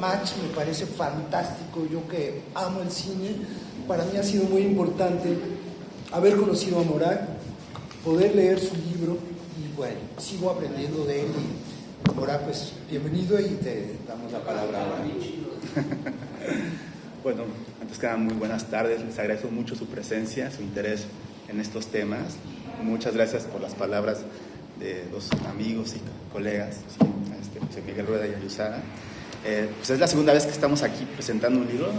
Match me parece fantástico. Yo que amo el cine, para mí ha sido muy importante haber conocido a Morak, poder leer su libro y bueno, sigo aprendiendo de él. Y Morak, pues bienvenido y te damos la palabra ahora. Bueno, antes que nada, muy buenas tardes. Les agradezco mucho su presencia, su interés en estos temas. Muchas gracias por las palabras de los amigos y colegas, José Miguel Rueda y Ayusara. Pues es la segunda vez que estamos aquí presentando un libro.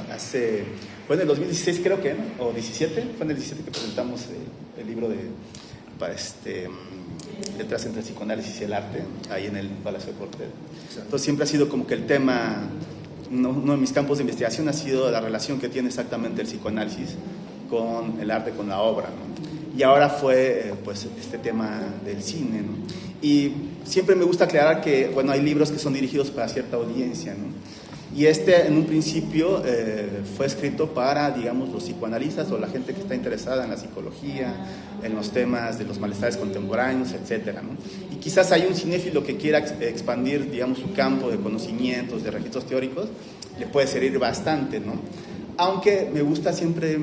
Fue en el 2016 creo que, ¿no? O 17, fue en el 17 que presentamos el libro de Letras entre el psicoanálisis y el arte, ahí en el Palacio de Corte. Entonces siempre ha sido como que el tema, uno de mis campos de investigación ha sido la relación que tiene exactamente el psicoanálisis con el arte, con la obra, ¿no? Y ahora fue pues este tema del cine, ¿no? Y siempre me gusta aclarar que, bueno, hay libros que son dirigidos para cierta audiencia, ¿no? Y en un principio fue escrito para, digamos, los psicoanalistas o la gente que está interesada en la psicología, en los temas de los malestares contemporáneos, etcétera, ¿no? Y quizás hay un cinéfilo que quiera expandir, digamos, su campo de conocimientos, de registros teóricos, le puede servir bastante, ¿no? Aunque me gusta siempre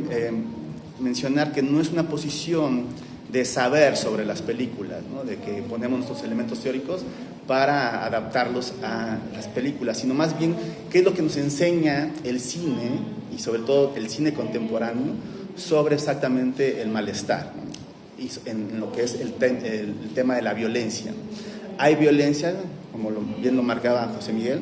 mencionar que no es una posición de saber sobre las películas, ¿no? De que ponemos nuestros elementos teóricos para adaptarlos a las películas, sino más bien qué es lo que nos enseña el cine, y sobre todo el cine contemporáneo, sobre exactamente el malestar, ¿no? Y en lo que es el tema de la violencia. Hay violencia, como bien lo marcaba José Miguel.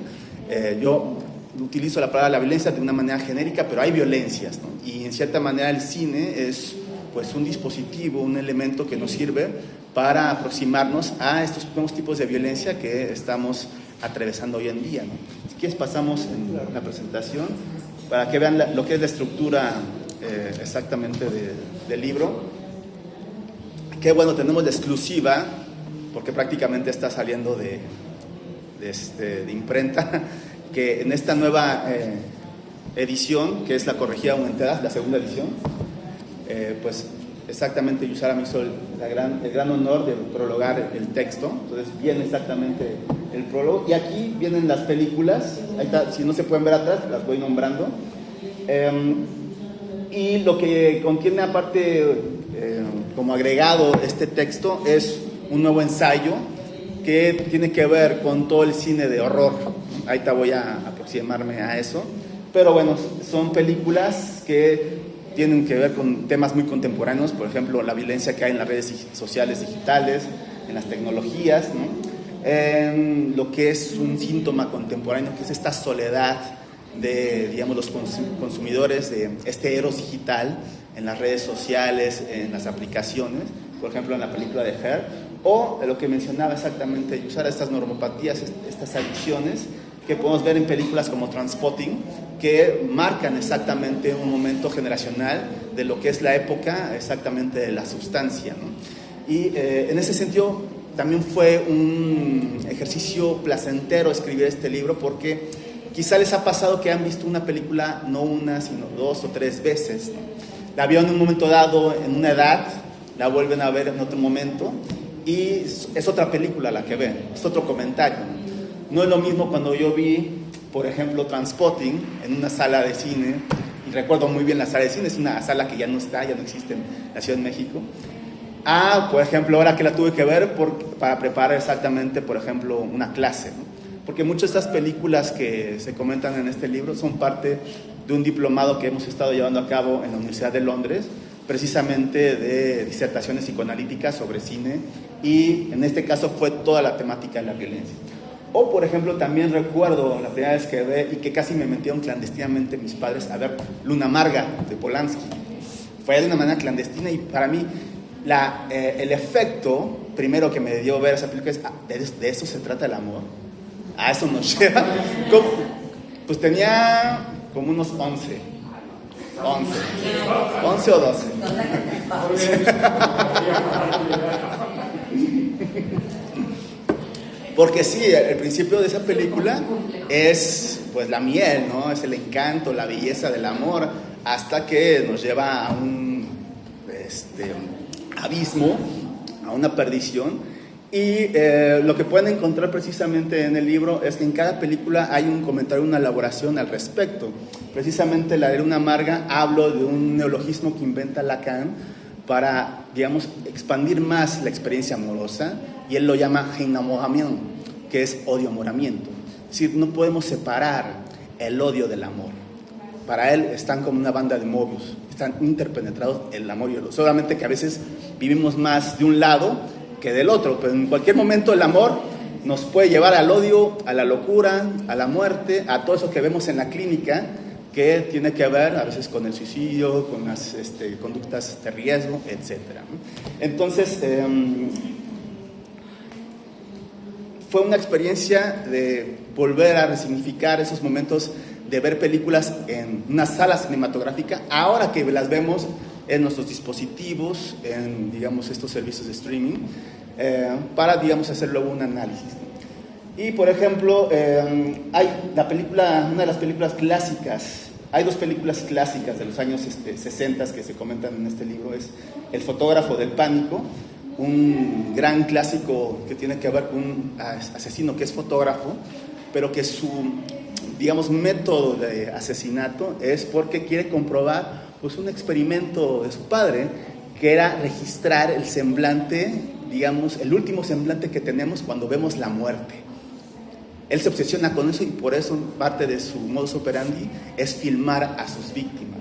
Yo utilizo la palabra la violencia de una manera genérica, pero hay violencias, ¿no? Y en cierta manera el cine es pues un dispositivo, un elemento que nos sirve para aproximarnos a estos nuevos tipos de violencia que estamos atravesando hoy en día, ¿no? Si quieres pasamos en la presentación para que vean lo que es la estructura exactamente del libro. Que bueno, tenemos la exclusiva, porque prácticamente está saliendo de imprenta, que en esta nueva edición, que es la corregida aumentada, la segunda edición, pues exactamente Ayusara me hizo el gran honor de prologar el texto. Entonces viene exactamente el prólogo y aquí vienen las películas. Ahí está, si no se pueden ver atrás, las voy nombrando. Y lo que contiene aparte como agregado este texto es un nuevo ensayo que tiene que ver con todo el cine de horror. Ahorita voy a aproximarme a eso, pero bueno, son películas que tienen que ver con temas muy contemporáneos, por ejemplo, la violencia que hay en las redes sociales digitales, en las tecnologías, ¿no? En lo que es un síntoma contemporáneo, que es esta soledad de, digamos, los consumidores de este eros digital en las redes sociales, en las aplicaciones, por ejemplo, en la película de Her, o lo que mencionaba exactamente, usar estas normopatías, estas adicciones, que podemos ver en películas como Trainspotting, que marcan exactamente un momento generacional de lo que es la época exactamente de la sustancia, ¿no? Y en ese sentido también fue un ejercicio placentero escribir este libro, porque quizá les ha pasado que han visto una película no una, sino 2 o 3 veces, ¿no? La vieron en un momento dado, en una edad, la vuelven a ver en otro momento, y es otra película la que ven, es otro comentario, ¿no? No es lo mismo cuando yo vi, por ejemplo, Trainspotting en una sala de cine, y recuerdo muy bien la sala de cine, es una sala que ya no está, ya no existe en la Ciudad de México, por ejemplo, ahora que la tuve que ver para preparar exactamente, por ejemplo, una clase, ¿no? Porque muchas de estas películas que se comentan en este libro son parte de un diplomado que hemos estado llevando a cabo en la Universidad de Londres, precisamente de disertaciones psicoanalíticas sobre cine, y en este caso fue toda la temática de la violencia. O, por ejemplo, también recuerdo la primera vez que vi y que casi me metieron clandestinamente mis padres a ver Luna Amarga de Polanski. Fue de una manera clandestina, y para mí el efecto primero que me dio ver esa película es, de eso se trata el amor. A eso nos lleva. Pues tenía como unos 11 o 12. Porque sí, el principio de esa película es pues la miel, ¿no? Es el encanto, la belleza del amor, hasta que nos lleva a un abismo, a una perdición. Y lo que pueden encontrar precisamente en el libro es que en cada película hay un comentario, una elaboración al respecto. Precisamente La Luna Amarga hablo de un neologismo que inventa Lacan para, digamos, expandir más la experiencia amorosa, y él lo llama enamoramiento, que es odio-amoramiento. Es decir, no podemos separar el odio del amor. Para él están como una banda de Mobius, están interpenetrados el amor y el odio. Solamente que a veces vivimos más de un lado que del otro, pero en cualquier momento el amor nos puede llevar al odio, a la locura, a la muerte, a todo eso que vemos en la clínica, que tiene que ver a veces con el suicidio, con las conductas de riesgo, etc. Entonces, fue una experiencia de volver a resignificar esos momentos de ver películas en una sala cinematográfica, ahora que las vemos en nuestros dispositivos, en, digamos, estos servicios de streaming, para, digamos, hacer luego un análisis. Y, por ejemplo, hay una de las películas clásicas, hay dos películas clásicas de los años 60 que se comentan en este libro, es El fotógrafo del pánico, un gran clásico que tiene que ver con un asesino que es fotógrafo, pero que su, digamos, método de asesinato es porque quiere comprobar pues un experimento de su padre, que era registrar el semblante, digamos, el último semblante que tenemos cuando vemos la muerte. Él se obsesiona con eso y por eso parte de su modus operandi es filmar a sus víctimas.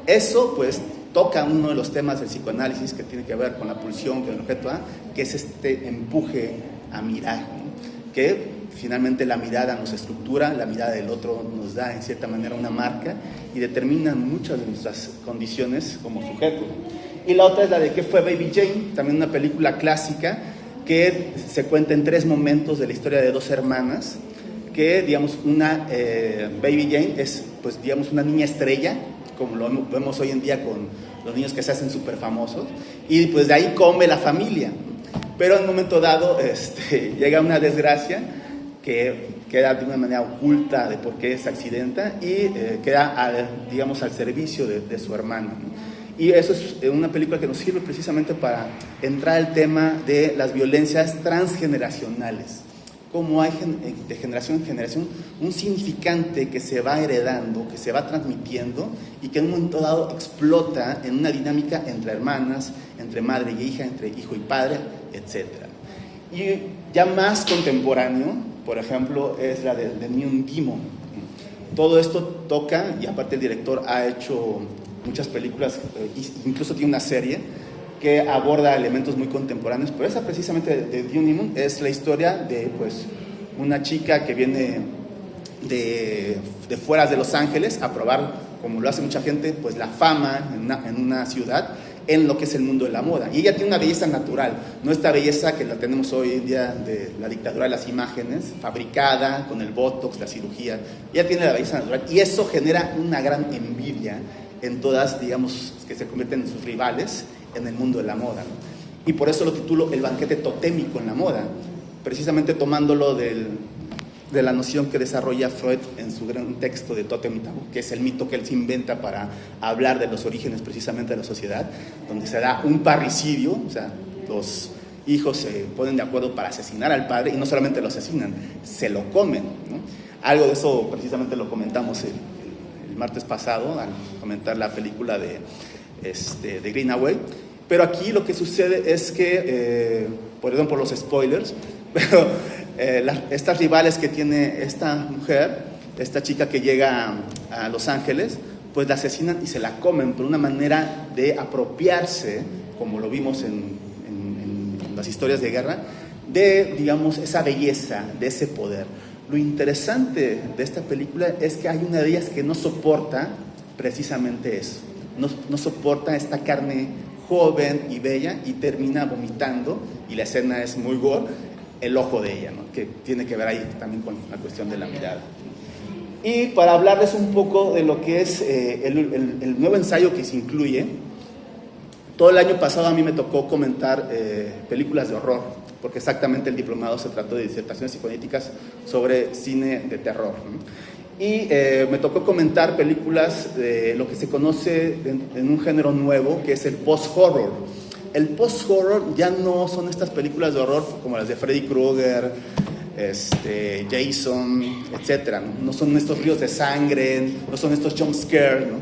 Eso, pues, toca uno de los temas del psicoanálisis que tiene que ver con la pulsión, con el objeto A, que es este empuje a mirar, ¿no? Que finalmente la mirada nos estructura, la mirada del otro nos da en cierta manera una marca y determina muchas de nuestras condiciones como sujeto. Y la otra es la de ¿Qué fue Baby Jane? También una película clásica que se cuenta en 3 momentos de la historia de 2 hermanas, que, digamos, una Baby Jane es, pues, digamos, una niña estrella, como lo vemos hoy en día con los niños que se hacen súper famosos, y pues de ahí come la familia. Pero en un momento dado llega una desgracia que queda de una manera oculta de por qué se accidenta y queda, digamos, al servicio de su hermano, ¿no? Y eso es una película que nos sirve precisamente para entrar al tema de las violencias transgeneracionales. Cómo hay de generación en generación un significante que se va heredando, que se va transmitiendo y que en un momento dado explota en una dinámica entre hermanas, entre madre y hija, entre hijo y padre, etc. Y ya más contemporáneo, por ejemplo, es la de Neon Demon. Todo esto toca, y aparte el director ha hecho muchas películas, incluso tiene una serie que aborda elementos muy contemporáneos, pero esa precisamente de Neon Demon es la historia de, pues, una chica que viene de fuera de Los Ángeles a probar, como lo hace mucha gente, pues la fama en una ciudad, en lo que es el mundo de la moda. Y ella tiene una belleza natural, no esta belleza que la tenemos hoy en día de la dictadura de las imágenes, fabricada con el botox, la cirugía. Ella tiene la belleza natural y eso genera una gran envidia en todas, digamos, que se convierten en sus rivales en el mundo de la moda, ¿no? Y por eso lo titulo El banquete totémico en la moda, precisamente tomándolo de la noción que desarrolla Freud en su gran texto de Tótem y Tabú, que es el mito que él se inventa para hablar de los orígenes precisamente de la sociedad, donde se da un parricidio, o sea, los hijos se ponen de acuerdo para asesinar al padre, y no solamente lo asesinan, se lo comen, ¿no? Algo de eso precisamente lo comentamos el martes pasado, al comentar la película de Greenaway. Pero aquí lo que sucede es que, perdón por los spoilers, pero estas rivales que tiene esta mujer, esta chica que llega a Los Ángeles, pues la asesinan y se la comen por una manera de apropiarse, como lo vimos en las historias de guerra, de, digamos, esa belleza, de ese poder. Lo interesante de esta película es que hay una de ellas que no soporta precisamente eso, no soporta esta carne joven y bella y termina vomitando, y la escena es muy gore, el ojo de ella, ¿no? Que tiene que ver ahí también con la cuestión de la mirada. Y para hablarles un poco de lo que es el nuevo ensayo que se incluye, todo el año pasado a mí me tocó comentar películas de horror, porque exactamente el diplomado se trató de disertaciones psicoanalíticas sobre cine de terror, ¿no? Y me tocó comentar películas de lo que se conoce en un género nuevo, que es el post-horror, el post-horror ya no son estas películas de horror como las de Freddy Krueger, Jason, etcétera, ¿no? No son estos ríos de sangre, no son estos jump scare, ¿no?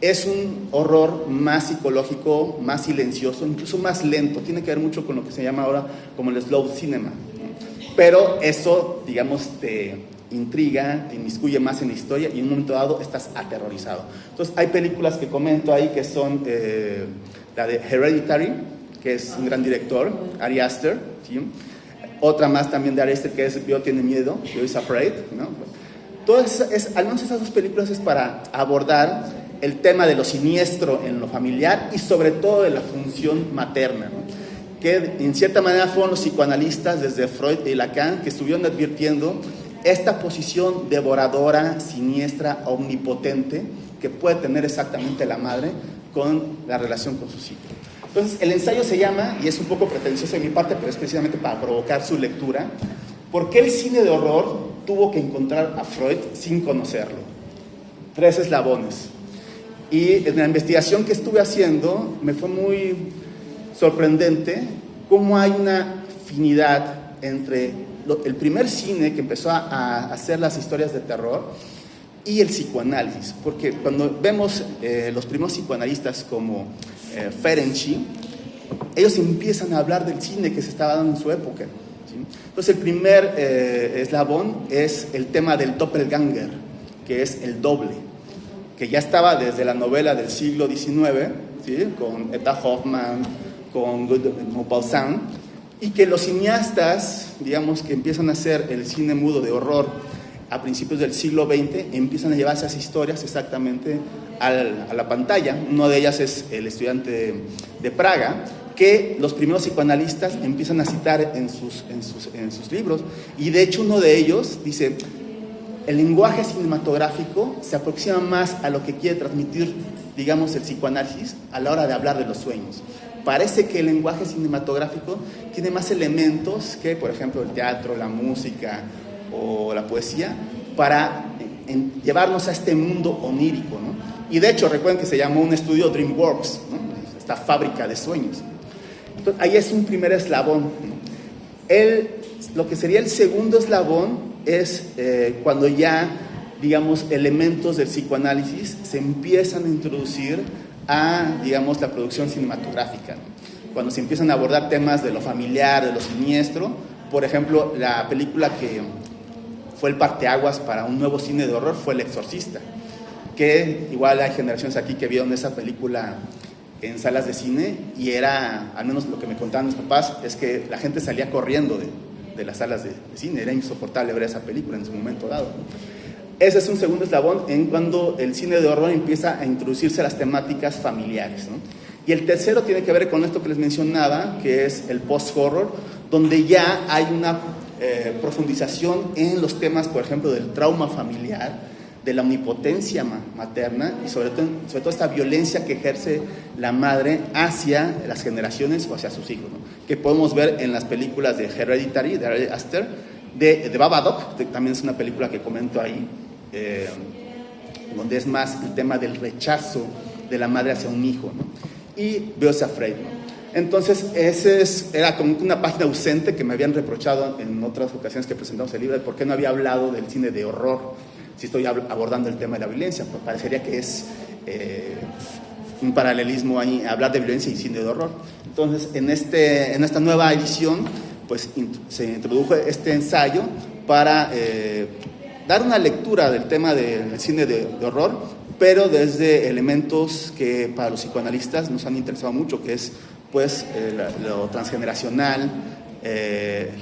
Es un horror más psicológico, más silencioso, incluso más lento. Tiene que ver mucho con lo que se llama ahora como el slow cinema, ¿no? Pero eso, digamos, te intriga, te inmiscuye más en la historia y en un momento dado estás aterrorizado. Entonces hay películas que comento ahí que son la de Hereditary, que es un gran director, Ari Aster, ¿sí? Otra más también de Ari Aster, que es Yo tiene miedo, Yo is afraid, ¿no? Todas al menos esas dos películas es para abordar el tema de lo siniestro en lo familiar y sobre todo de la función materna, ¿no? Que en cierta manera fueron los psicoanalistas desde Freud y Lacan que estuvieron advirtiendo esta posición devoradora, siniestra, omnipotente que puede tener exactamente la madre con la relación con sus hijos. Entonces, el ensayo se llama, y es un poco pretencioso de mi parte, pero es precisamente para provocar su lectura, ¿por qué el cine de horror tuvo que encontrar a Freud sin conocerlo? 3 eslabones. Y en la investigación que estuve haciendo, me fue muy sorprendente cómo hay una afinidad entre el primer cine que empezó a hacer las historias de terror y el psicoanálisis, porque cuando vemos los primeros psicoanalistas como Ferenczi, ellos empiezan a hablar del cine que se estaba dando en su época, ¿sí? Entonces el primer eslabón es el tema del doppelganger, que es el doble, que ya estaba desde la novela del siglo XIX, ¿sí? Con Etta Hoffmann, con Maupassant, y que los cineastas, digamos, que empiezan a hacer el cine mudo de horror a principios del siglo XX, empiezan a llevar esas historias exactamente a la pantalla. Una de ellas es El estudiante de Praga, que los primeros psicoanalistas empiezan a citar en sus libros, y de hecho uno de ellos dice: el lenguaje cinematográfico se aproxima más a lo que quiere transmitir, digamos, el psicoanálisis a la hora de hablar de los sueños. Parece que el lenguaje cinematográfico tiene más elementos que, por ejemplo, el teatro, la música o la poesía, para llevarnos a este mundo onírico, ¿no? Y de hecho, recuerden que se llamó un estudio DreamWorks, ¿no? Esta fábrica de sueños. Entonces, ahí es un primer eslabón, ¿no? Lo que sería el segundo eslabón es cuando ya, digamos, elementos del psicoanálisis se empiezan a introducir a, digamos, la producción cinematográfica, ¿no? Cuando se empiezan a abordar temas de lo familiar, de lo siniestro. Por ejemplo, la película que fue el parteaguas para un nuevo cine de horror fue El Exorcista, que igual hay generaciones aquí que vieron esa película en salas de cine, y era, al menos lo que me contaban mis papás, es que la gente salía corriendo de las salas de cine. Era insoportable ver esa película en su momento dado. Ese es un segundo eslabón en cuando el cine de horror empieza a introducirse a las temáticas familiares, ¿no? Y el tercero tiene que ver con esto que les mencionaba, que es el post-horror, donde ya hay una profundización en los temas, por ejemplo, del trauma familiar, de la omnipotencia materna y sobre todo esta violencia que ejerce la madre hacia las generaciones o hacia sus hijos, ¿no? Que podemos ver en las películas de Hereditary, de Ari Aster, de Babadook, que también es una película que comento ahí, donde es más el tema del rechazo de la madre hacia un hijo, ¿no? Y Yo is afraid, ¿no? Entonces, era como una página ausente que me habían reprochado en otras ocasiones que presentamos el libro, de por qué no había hablado del cine de horror, si estoy abordando el tema de la violencia. Pues parecería que es un paralelismo ahí, hablar de violencia y cine de horror. Entonces, en esta nueva edición, pues se introdujo este ensayo para dar una lectura del tema del cine de horror, pero desde elementos que para los psicoanalistas nos han interesado mucho, que es pues lo transgeneracional,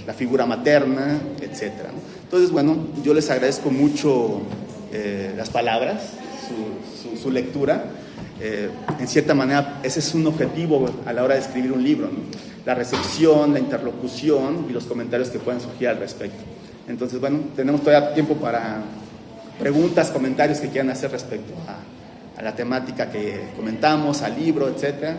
la figura materna, etc., ¿no? Entonces, bueno, yo les agradezco mucho las palabras, su lectura. En cierta manera, ese es un objetivo a la hora de escribir un libro, ¿no? La recepción, la interlocución y los comentarios que puedan surgir al respecto. Entonces, bueno, tenemos todavía tiempo para preguntas, comentarios que quieran hacer respecto a la temática que comentamos, al libro, etcétera.